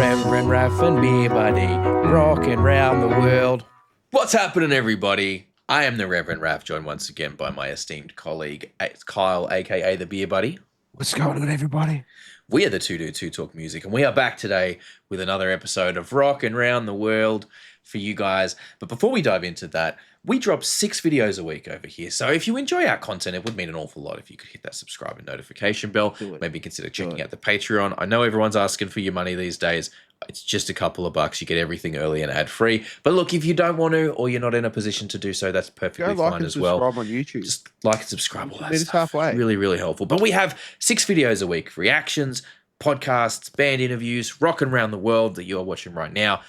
Reverend Raff and Beer Buddy, rocking round the world. What's happening, everybody? I am the Reverend Raff, joined once again by my esteemed colleague, Kyle, aka the Beer Buddy. What's going on, everybody? We are the Two Dudes Who Talk Music, and we are back today with another episode of Rockin' Round the World for you guys. But before we dive into that, we drop 6 videos a week over here. So if you enjoy our content, it would mean an awful lot if you could hit that subscribe and notification bell. Maybe consider checking out the Patreon. I know everyone's asking for your money these days. It's just a couple of bucks. You get everything early and ad-free. But look, if you don't want to, or you're not in a position to do so, that's perfectly fine as well. Subscribe on YouTube. Just like and subscribe. All that Meet us stuff. halfway. Really, really helpful. But we have 6 videos a week. Reactions, podcasts, band interviews, rocking around the world that you're watching right now,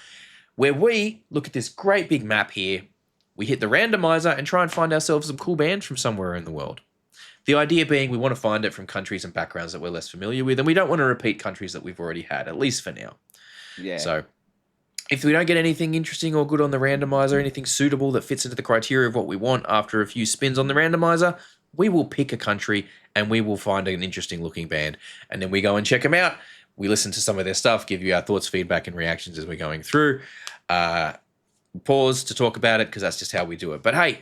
where we look at this great big map here. We hit the randomizer and try and find ourselves some cool bands from somewhere in the world. The idea being we want to find it from countries and backgrounds that we're less familiar with, and we don't want to repeat countries that we've already had, at least for now. Yeah. So if we don't get anything interesting or good on the randomizer, anything suitable that fits into the criteria of what we want after a few spins on the randomizer, we will pick a country and we will find an interesting looking band. And then we go and check them out. We listen to some of their stuff, give you our thoughts, feedback, and reactions as we're going through. Pause to talk about it because that's just how we do it. But hey,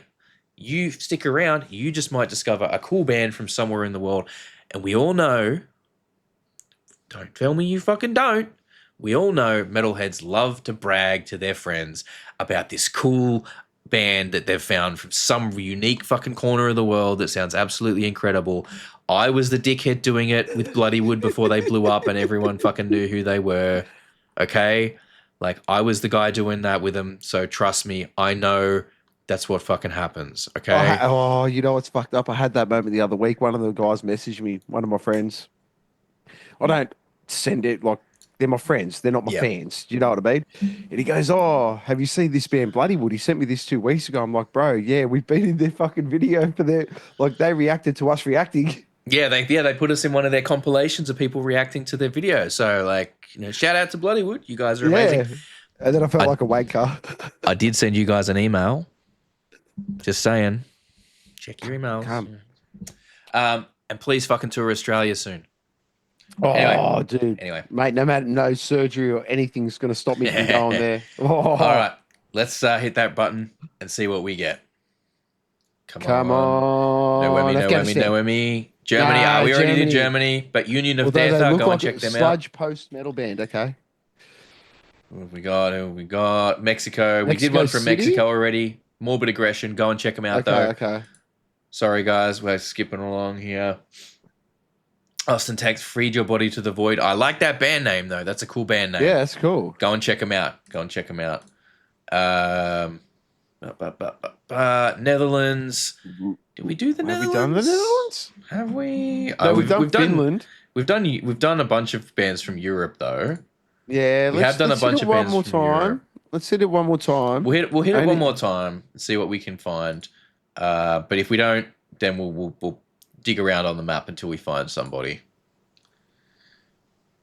you stick around, you just might discover a cool band from somewhere in the world. And we all know, don't tell me you fucking don't, we all know metalheads love to brag to their friends about this cool band that they've found from some unique fucking corner of the world that sounds absolutely incredible. I was the dickhead doing it with Bloodywood before they blew up and everyone fucking knew who they were. Okay? Like, I was the guy doing that with them, so trust me, I know that's what fucking happens, okay? Oh, you know what's fucked up? I had that moment the other week. One of the guys messaged me, one of my friends. I don't send it like they're my friends. They're not my fans. You know what I mean? And he goes, oh, have you seen this band Bloodywood? He sent me this 2 weeks ago. I'm like, bro, yeah, we've been in their fucking video for their, like, they reacted to us reacting. Yeah, they put us in one of their compilations of people reacting to their videos. So, like, you know, shout out to Bloodywood. You guys are amazing. And then I felt like a wanker. I did send you guys an email. Just saying. Check your emails. And please fucking tour Australia soon. Oh, anyway, dude. Anyway. Mate, no surgery or anything's going to stop me from going there. Oh. All right. Let's hit that button and see what we get. Come on. Noemi. Germany. We already did Germany, but Union of Death. Go and check them out. Sludge post-metal band, okay. Who have we got? Mexico. We did one from City? Mexico already. Morbid Aggression. Go and check them out, though. Okay. Sorry, guys. We're skipping along here. Austin Takes Freed Your Body to the Void. I like that band name, though. That's a cool band name. Yeah, that's cool. Go and check them out. Netherlands. Did we do the Netherlands? Have we done the Netherlands? Have we? No, we've done Finland. We've done a bunch of bands from Europe, though. Yeah, let's hit it one more time. Let's hit it one more time. We'll hit it one more time and see what we can find. But if we don't, then we'll dig around on the map until we find somebody.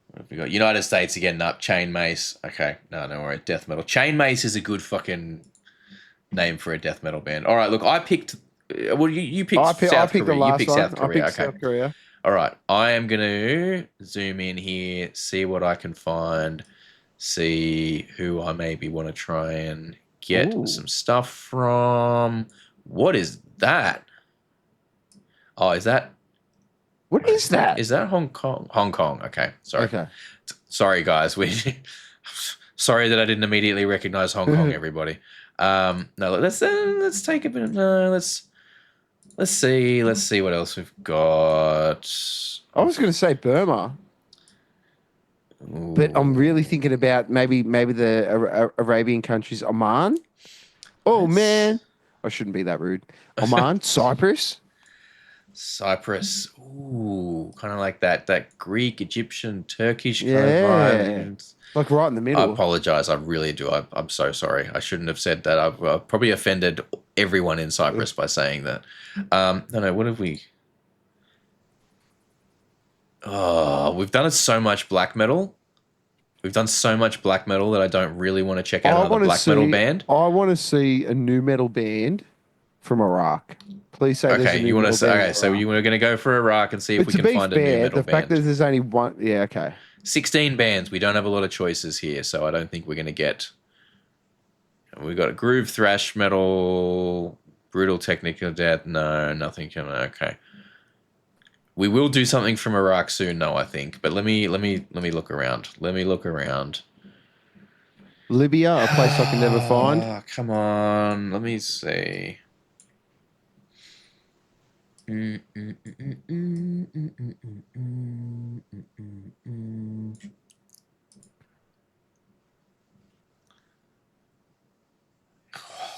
What have we got? United States again. Up. Chain Mace. Okay, no worry. Death metal. Chain Mace is a good fucking name for a death metal band. All right, look, I picked. Well, you picked South Korea. You picked South Korea. Okay. South Korea. All right, I am going to zoom in here, see what I can find, see who I maybe want to try and get some stuff from. What is that? Oh, is that? What is that? Is that Hong Kong? Hong Kong. Okay, sorry. Okay. Sorry, guys. Sorry that I didn't immediately recognize Hong Kong, everybody. No, let's take a bit. Let's see what else we've got. I was going to say Burma, but I'm really thinking about maybe the Arabian countries, Oman. Oh man, I shouldn't be that rude. Oman, Cyprus. Ooh, kind of like that Greek, Egyptian, Turkish kind of vibe. Like right in the middle. I apologize. I really do. I'm so sorry. I shouldn't have said that. I've probably offended everyone in Cyprus by saying that. No. What have we? Oh, we've done so much black metal. We've done so much black metal that I don't really want to check out another black metal band. I want to see a new metal band from Iraq. Please say okay. So you were going to go for Iraq and see if we can find a new metal band. The fact that there's only one, yeah, okay. 16 bands. We don't have a lot of choices here, so I don't think we're going to get... We've got a groove, thrash, metal, brutal, technical death. No, nothing coming. Okay. We will do something from Iraq soon, though, I think. But let me look around. Let me look around. Libya, a place I can never find. Come on. Let me see.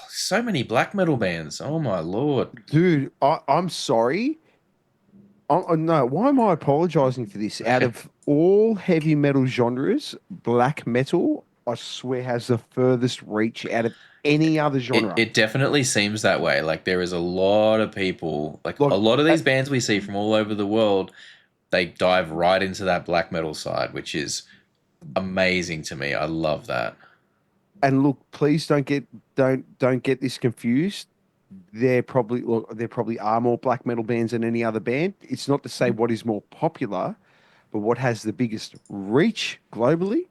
So many black metal bands. Oh my lord. Dude, I'm sorry. No, why am I apologizing for this? Out of all heavy metal genres, black metal, I swear, has the furthest reach out of any other genre. It definitely seems that way. Like there is a lot of people, like a lot of these bands we see from all over the world, they dive right into that black metal side, which is amazing to me. I love that. And look, please don't get this confused. There probably are more black metal bands than any other band. It's not to say what is more popular, but what has the biggest reach globally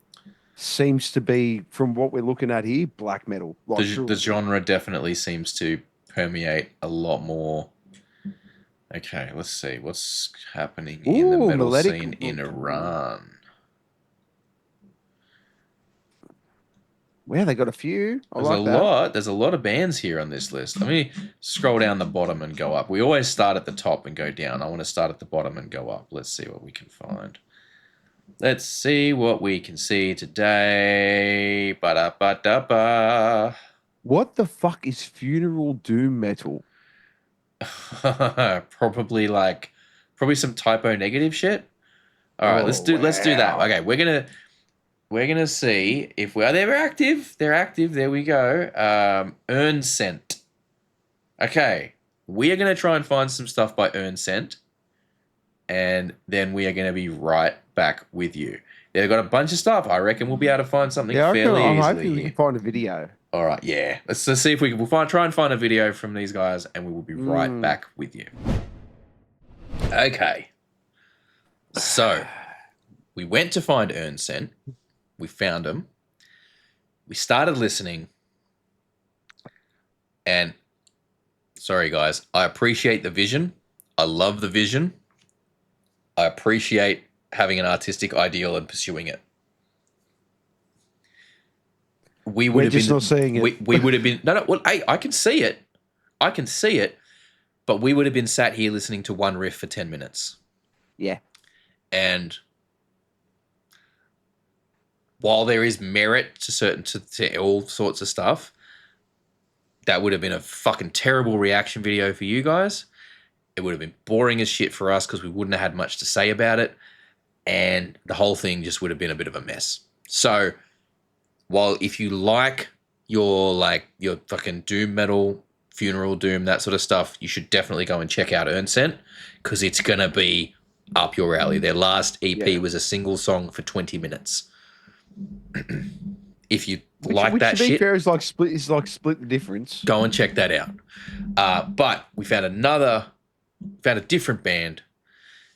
seems to be, from what we're looking at here, black metal. Like, The genre definitely seems to permeate a lot more. Okay, let's see what's happening in the metal scene in Iran. Well, they got a few. There's a lot of bands here on this list. Let me scroll down the bottom and go up. We always start at the top and go down. I want to start at the bottom and go up. Let's see what we can find. Let's see what we can see today. Ba-da-ba-da-ba. What the fuck is funeral doom metal? Probably some typo negative shit. All right, let's do that. Okay, we're gonna see if they're active. They're active. There we go. Earn Scent. Okay, we are gonna try and find some stuff by Earn Scent, and then we are gonna be right back with you. They've got a bunch of stuff. I reckon we'll be able to find something fairly easily. I'm hoping we can find a video. All right, yeah. Let's see if we can. Try and find a video from these guys, and we will be right back with you. Okay. So, we went to find Earn Scent. We found them. We started listening. And, sorry guys, I appreciate the vision. I love the vision. I appreciate having an artistic ideal and pursuing it. We're just not seeing it. We would have been... No, well, hey, I can see it. I can see it. But we would have been sat here listening to one riff for 10 minutes. Yeah. And... while there is merit to all sorts of stuff, that would have been a fucking terrible reaction video for you guys. It would have been boring as shit for us because we wouldn't have had much to say about it. And the whole thing just would have been a bit of a mess. So, while if you like your fucking doom metal, funeral doom, that sort of stuff, you should definitely go and check out Earn Scent because it's going to be up your alley. Their last EP was a single song for 20 minutes. If you like that shit, fair, is like split the difference. Go and check that out. But we found a different band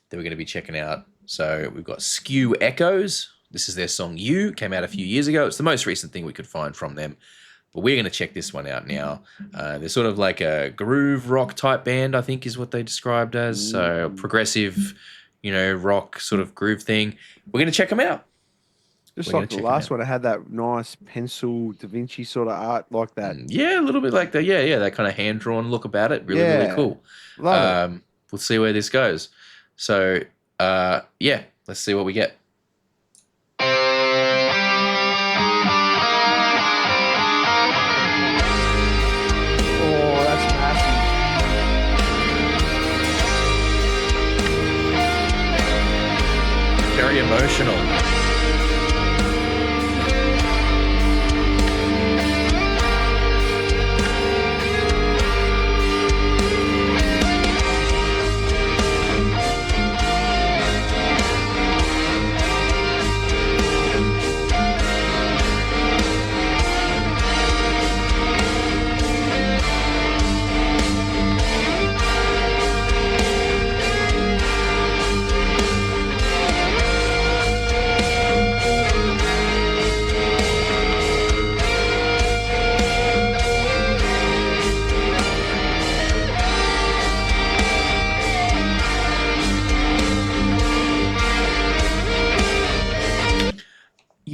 that we're going to be checking out. So we've got Skew Echoes. This is their song "You." Came out a few years ago. It's the most recent thing we could find from them. But we're going to check this one out now. They're sort of like a groove rock type band, I think, is what they described as. So progressive, rock sort of groove thing. We're going to check them out. Just like the last one, it had that nice pencil Da Vinci sort of art like that. Yeah, a little bit like that. Yeah, that kind of hand-drawn look about it. Really cool. Love it. We'll see where this goes. So, let's see what we get. Oh, that's massive. Very emotional.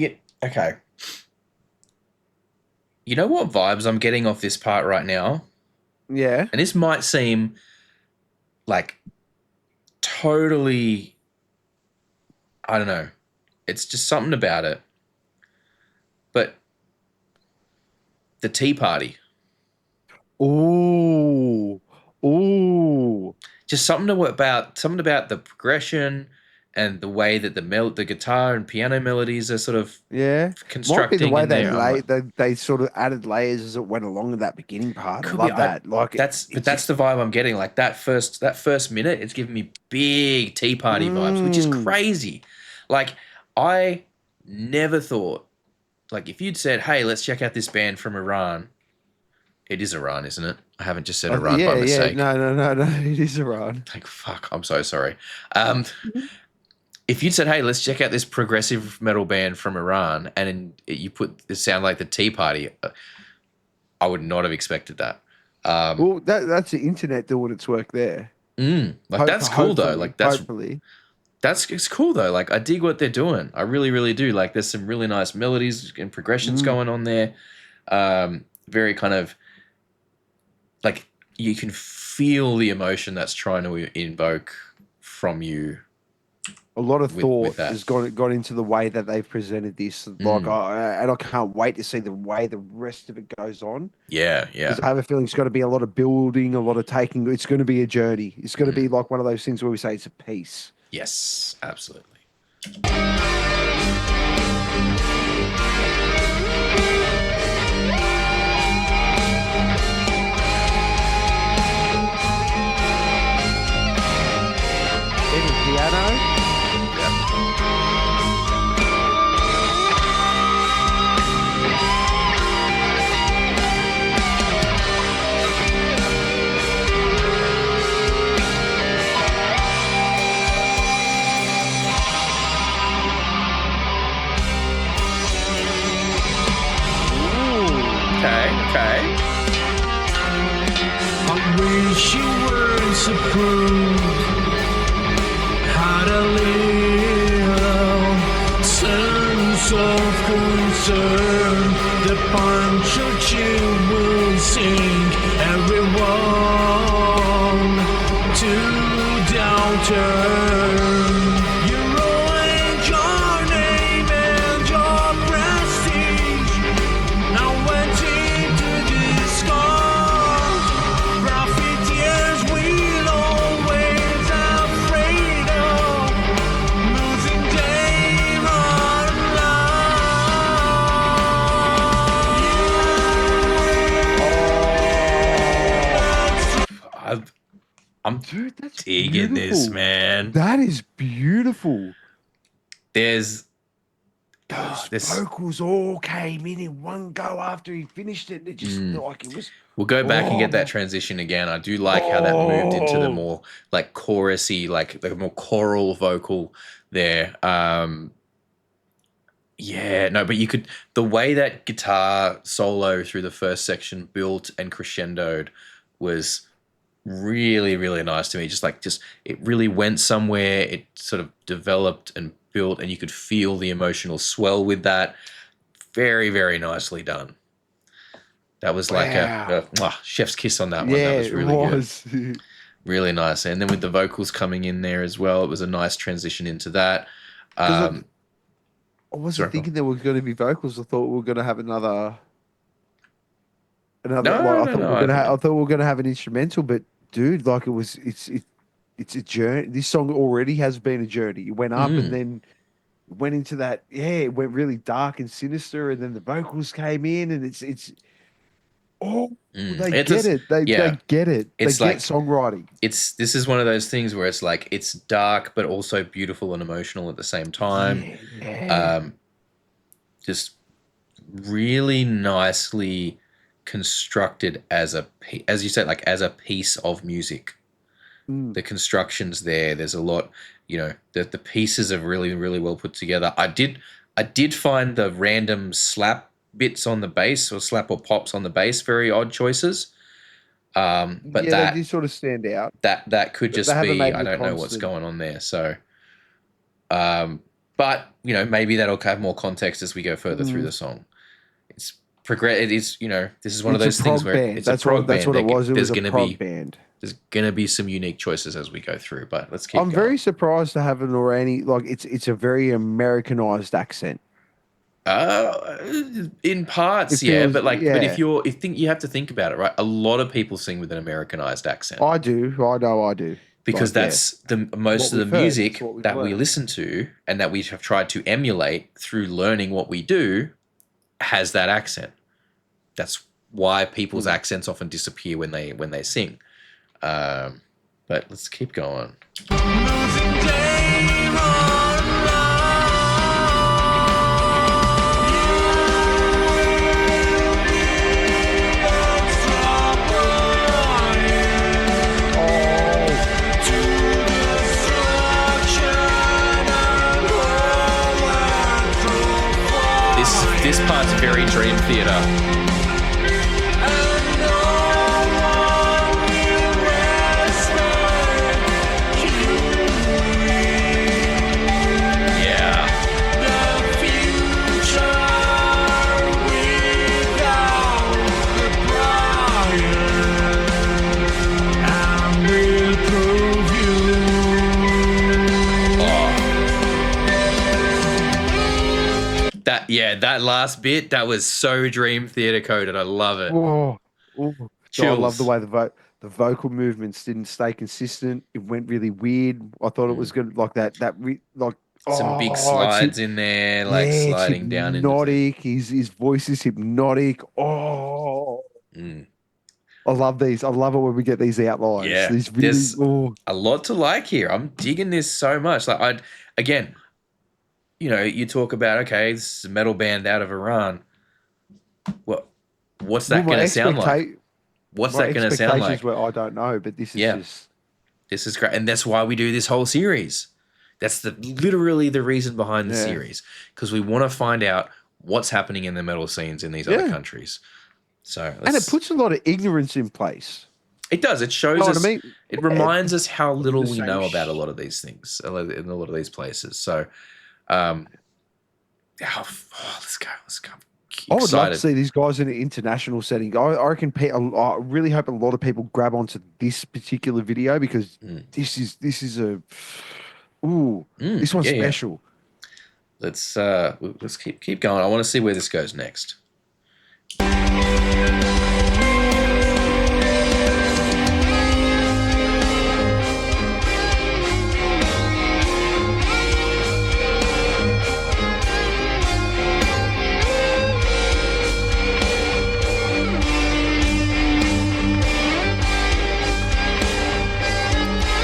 Yeah. Okay. You know what vibes I'm getting off this part right now? Yeah. And this might seem like totally, I don't know. It's just something about it. But the Tea Party, Ooh. Ooh. just something about the progression and the way that the guitar and piano melodies are sort of Yeah. Might be the constructing way in they there. I'm lay like, they sort of added layers as it went along in that beginning part. I could be love that. Like that's the vibe I'm getting. Like that first minute, it's giving me big Tea Party vibes, which is mm, crazy. Like I never thought, like if you'd said, "Hey, let's check out this band from Iran." It is Iran, isn't it? I haven't just said Iran by yeah. mistake. No. It is Iran. Like fuck, I'm so sorry. Um, if you'd said, "Hey, let's check out this progressive metal band from Iran," and you put it sound like the Tea Party, I would not have expected that. Um, Well, that's the internet doing its work there. like that's cool though. Hopefully, Like hopefully. that's it's cool though. Like I dig what they're doing. I really, really do. Like there's some really nice melodies and progressions Mm. going on there. Very kind of like you can feel the emotion that's trying to invoke from you A lot of with thought that. has gone into the way that they've presented this. Like, and I can't wait to see the way the rest of it goes on. Yeah, Because yeah. I have a feeling it's going to be a lot of building, a lot of taking. It's going to be a journey. It's going to be like one of those things where we say it's a piece. Yes, absolutely. Even piano. Yeah. Okay, okay. I wish you weren't so cruel. Had a little sense of concern. The punch you will sing everyone to downturn. You ruined your name and your prestige. I went into disguise. Profiteers will always afraid of losing their own I'm Dude, that's digging this, beautiful. man. That is beautiful. There's Those this. vocals all came in one go after he finished it. It just like it was. We'll go back and get that Oh, transition again. I do like how that moved into the oh. more like chorusy, like the more choral vocal there. Yeah, no, but you could the way that guitar solo through the first section built and crescendoed was really, really nice to me. Just it really went somewhere. It sort of developed and built, and you could feel the emotional swell with that. Very, very nicely done. That was like Wow. chef's kiss on that one. That Yeah, was it really good. was. Really nice. And then with the vocals coming in there as well, it was a nice transition into that. 'Cause I Sorry, wasn't go on. thinking there were going to be vocals. I thought we were going to have another. Like No, I no, thought we no. were gonna I thought we were gonna have an instrumental, but dude, like it's a journey. This song already has been a journey. It went up and Mm, then went into that. Yeah, it went really dark and sinister, and then the vocals came in, and it's oh, they It get does, it. They yeah. get it. They It's get like songwriting. this is one of those things where it's like it's dark but also beautiful and emotional at the same time. Yeah. Um, just really nicely constructed as you said, like as a piece of music. Mm. The construction's there. There's a lot, the pieces are really, really well put together. I did find the random slap bits on the bass or slap or pops on the bass very odd choices. But Yeah, they do sort of stand out. that could But they just haven't be made I them a don't know what's constant. going on there. So, um, But, you know, maybe that'll have more context as we go further through the song. It's it is, you know, this is one of It's those a things prog where band. it's That's a prog what, that's band. what it was. It There's was a going to prog be band. there's going to be some unique choices as we go through, but let's keep I'm going. very surprised to have an Iranian, like, it's a very Americanized accent. In parts, It yeah, feels- but like, yeah. but if you have to think about it, right? A lot of people sing with an Americanized accent I do. I know I do. because Like, yeah. that's the most What of the we've heard, music it's what we've that we learned. listen to and that we have tried to emulate through learning what we do has that accent. That's why people's accents often disappear when they sing. But let's keep going. Losing game This part's very Dream Theater. Yeah. That last bit, that was so Dream Theater coded. I love it. Oh, oh. So I love the Chills. way the vocal movements didn't stay consistent. It went really weird. I thought it was good, like that. Some big it's slides in there, like it's sliding down into hypnotic. His voice is hypnotic. Oh, Mm. I love these. I love it when we get these outlines. Yeah, These really, there's oh. a lot to like here. I'm digging this so much. Like again, you know, you talk about, okay, this is a metal band out of Iran. What's that Well, going to sound like? What's my that going to sound like? expectations were, I don't know, but this is just This is great, and that's why we do this whole series. That's literally the reason behind the series, because we want to find out what's happening in the metal scenes in these other countries. So, and it puts a lot of ignorance in place. It does. It shows Know what us. I mean? It reminds us how little the we same know about a lot of these things in a lot of these places. So, let's go. I would love Excited. to see these guys in an international setting. I reckon. I really hope a lot of people grab onto this particular video because this is this one's special. Let's keep going. I want to see where this goes next.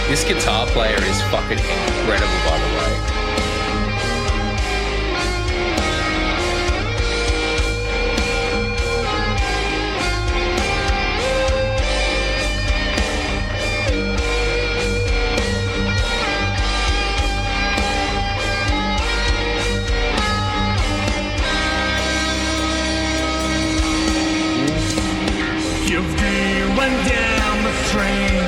This guitar player is fucking incredible, by the way. You've driven down the train.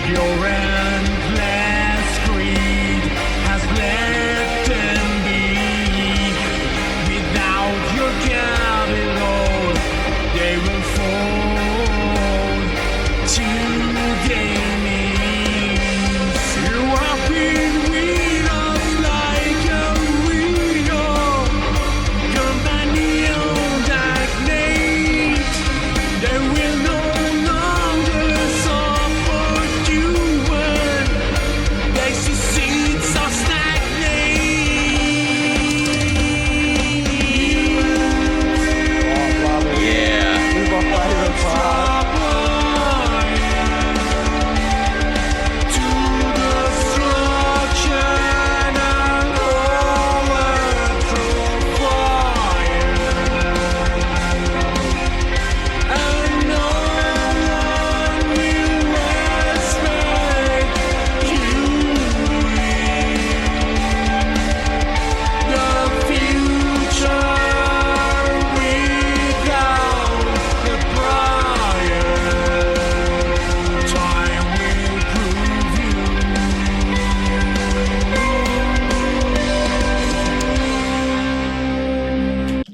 Your endless greed has left them be. Without your capital, they will fall to their knees. You have been with us like a widow, companion dark night. They will no longer support you when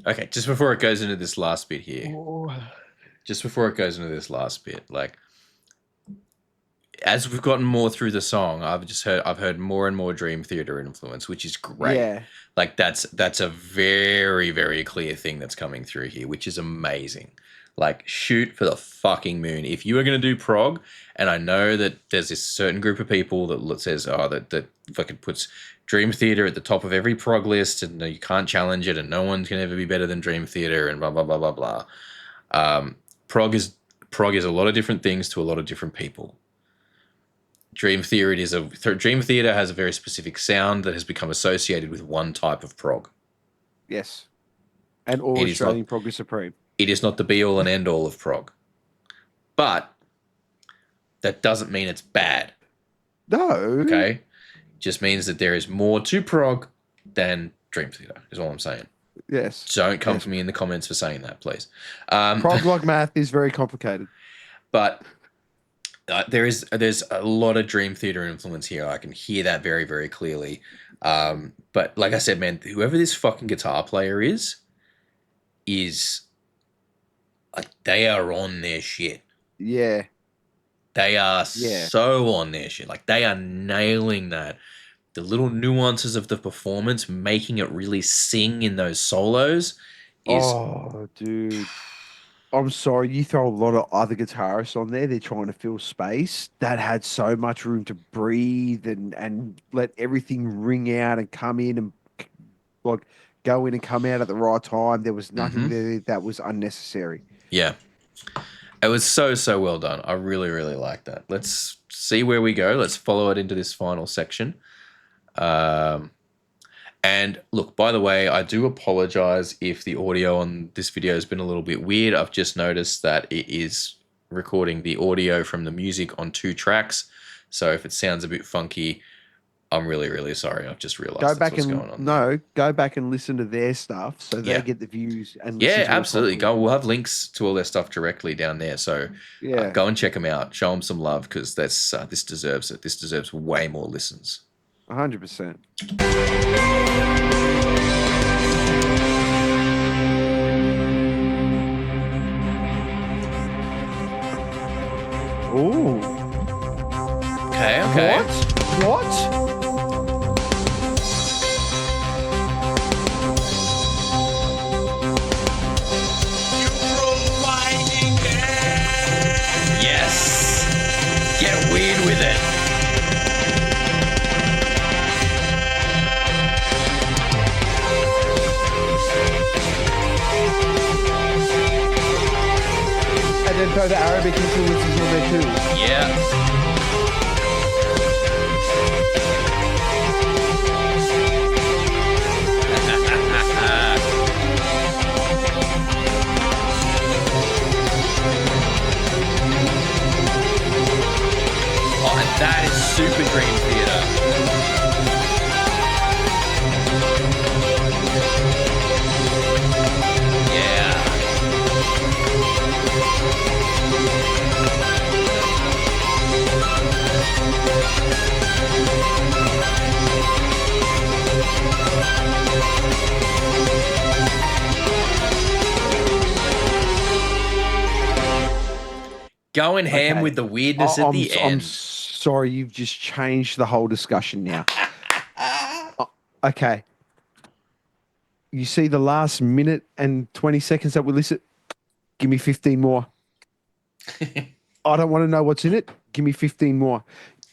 Okay, just before it goes into this last bit here, Oh. like as we've gotten more through the song, I've heard more and more Dream Theater influence, which is great. Yeah. Like that's a very, very clear thing that's coming through here, which is amazing. Like shoot for the fucking moon. If you are going to do prog, and I know that there's this certain group of people that says, oh, that fucking puts Dream Theater at the top of every prog list, and you can't challenge it, and no one can ever be better than Dream Theater, and blah blah blah blah blah. Prog is a lot of different things to a lot of different people. Dream Theater has a very specific sound that has become associated with one type of prog. Yes. And all It is Australian prog is supreme. It is not the be all and end all of prog. But that doesn't mean it's bad. No. Okay? Just means that there is more to prog than Dream Theater, is all I'm saying. Yes. Don't come for me in the comments for saying that, please. Prog like math is very complicated. But there's a lot of Dream Theater influence here. I can hear that very, very clearly. But like I said, man, whoever this fucking guitar player is like they are on their shit. Yeah. They are so on their shit. Like they are nailing that. The little nuances of the performance, making it really sing in those solos is... Oh, dude. I'm sorry, you throw a lot of other guitarists on there. They're trying to fill space. That had so much room to breathe and let everything ring out and come in and like go in and come out at the right time. There was nothing there that was unnecessary. Yeah. It was so well done. I really, really like that. Let's see where we go. Let's follow it into this final section. And look, by the way, I do apologize if the audio on this video has been a little bit weird. I've just noticed that it is recording the audio from the music on 2 tracks. So if it sounds a bit funky, I'm really, really sorry. I've just realized that's what's going on. No, go back and listen to their stuff so they get the views. And yeah, absolutely. We'll have links to all their stuff directly down there. So go and check them out. Show them some love because this deserves it. This deserves way more listens. 100%. Ooh. Okay. What? Yes. Get weird with it. And then throw the Arabic influences on there too. Yeah. Oh, and that is super Dream Theater. Yeah. Going ham with the weirdness at the end. I'm sorry, you've just changed the whole discussion now. Okay. You see the last minute and 20 seconds that we listen? Give me 15 more. I don't want to know what's in it. Give me 15 more.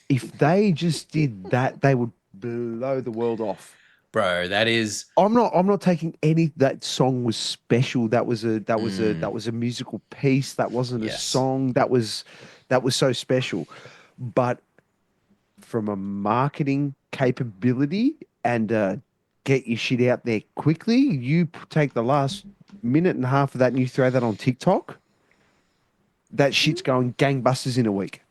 If they just did that, they would blow the world off. Bro, that is... I'm not taking any... That song was special. That was a musical piece. That wasn't a song. That was so special. But from a marketing capability and get your shit out there quickly, you take the last minute and a half of that and you throw that on TikTok, that shit's going gangbusters in a week.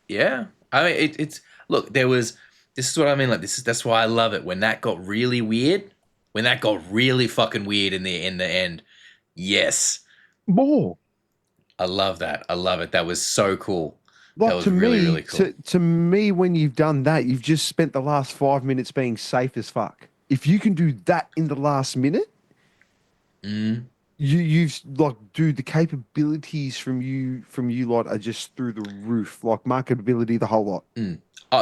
Yeah. I mean, it's... Look, there was... This is what I mean. Like that's why I love it when that got really weird. When that got really fucking weird in the end. Yes, more. I love that. I love it. That was so cool. Like that was to really, me, really cool. To me, when you've done that, you've just spent the last 5 minutes being safe as fuck. If you can do that in the last minute, You've like, dude, the capabilities from you lot are just through the roof. Like marketability, the whole lot.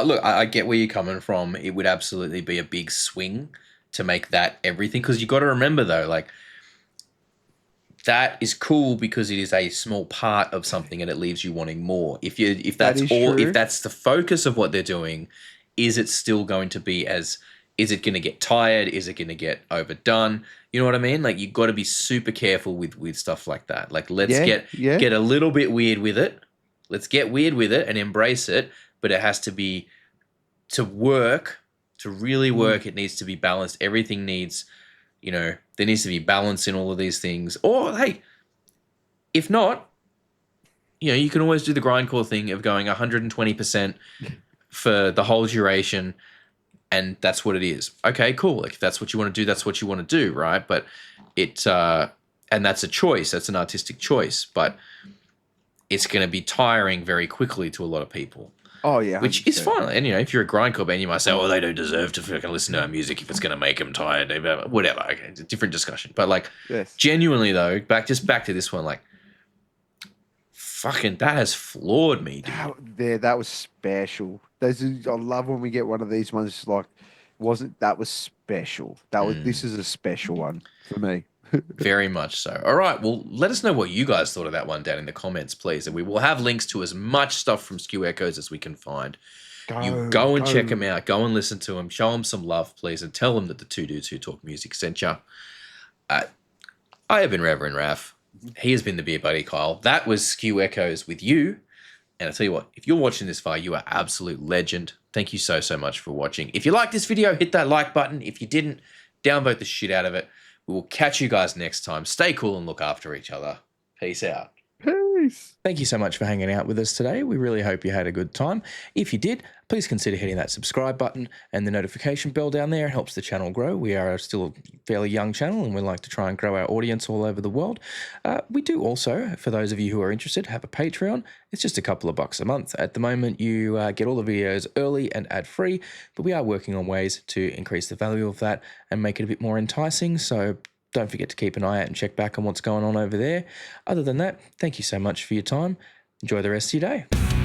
Look, I get where you're coming from. It would absolutely be a big swing to make that everything, because you got to remember though, like that is cool because it is a small part of something and it leaves you wanting more. If that's is all, true. if that's the focus of what they're doing, is it still going to be as? Is it going to get tired? Is it going to get overdone? You know what I mean? Like you got to be super careful with stuff like that. Like let's Yeah, yeah. get a little bit weird with it. Let's get weird with it and embrace it, but it has to be to work, to really work. It needs to be balanced. Everything needs, there needs to be balance in all of these things. Or hey, if not, you can always do the grindcore thing of going 120% for the whole duration, and that's what it is. Okay, cool. Like if that's what you want to do, that's what you want to do, right? But and that's a choice. That's an artistic choice, but it's going to be tiring very quickly to a lot of people. Oh yeah, which 100%. is fine. And if you're a grindcore band, you might say, "Oh, they don't deserve to fucking listen to our music if it's going to make them tired." Whatever. Okay, it's a different discussion. But like, Yes. genuinely though, back to this one, like, fucking that has floored me, dude. That was special. I love when we get one of these ones. Like, that was special? This is a special one for me. Very much so. All right. Well, let us know what you guys thought of that one down in the comments, please. And we will have links to as much stuff from Skew Echoes as we can find. Go and check them out. Go and listen to them. Show them some love, please. And tell them that the Two Dudes Who Talk Music sent you. I have been Reverend Raph. He has been the Beer Buddy Kyle. That was Skew Echoes with you. And I tell you what, if you're watching this far, you are absolute legend. Thank you so, so much for watching. If you liked this video, hit that like button. If you didn't, downvote the shit out of it. We will catch you guys next time. Stay cool and look after each other. Peace out. Peace. Thank you so much for hanging out with us today. We really hope you had a good time. If you did, please consider hitting that subscribe button and the notification bell down there. It helps the channel grow. We are still a fairly young channel and we like to try and grow our audience all over the world. We do also, for those of you who are interested, have a Patreon. It's just a couple of bucks a month. At the moment, you get all the videos early and ad-free, but we are working on ways to increase the value of that and make it a bit more enticing. So don't forget to keep an eye out and check back on what's going on over there. Other than that, thank you so much for your time. Enjoy the rest of your day.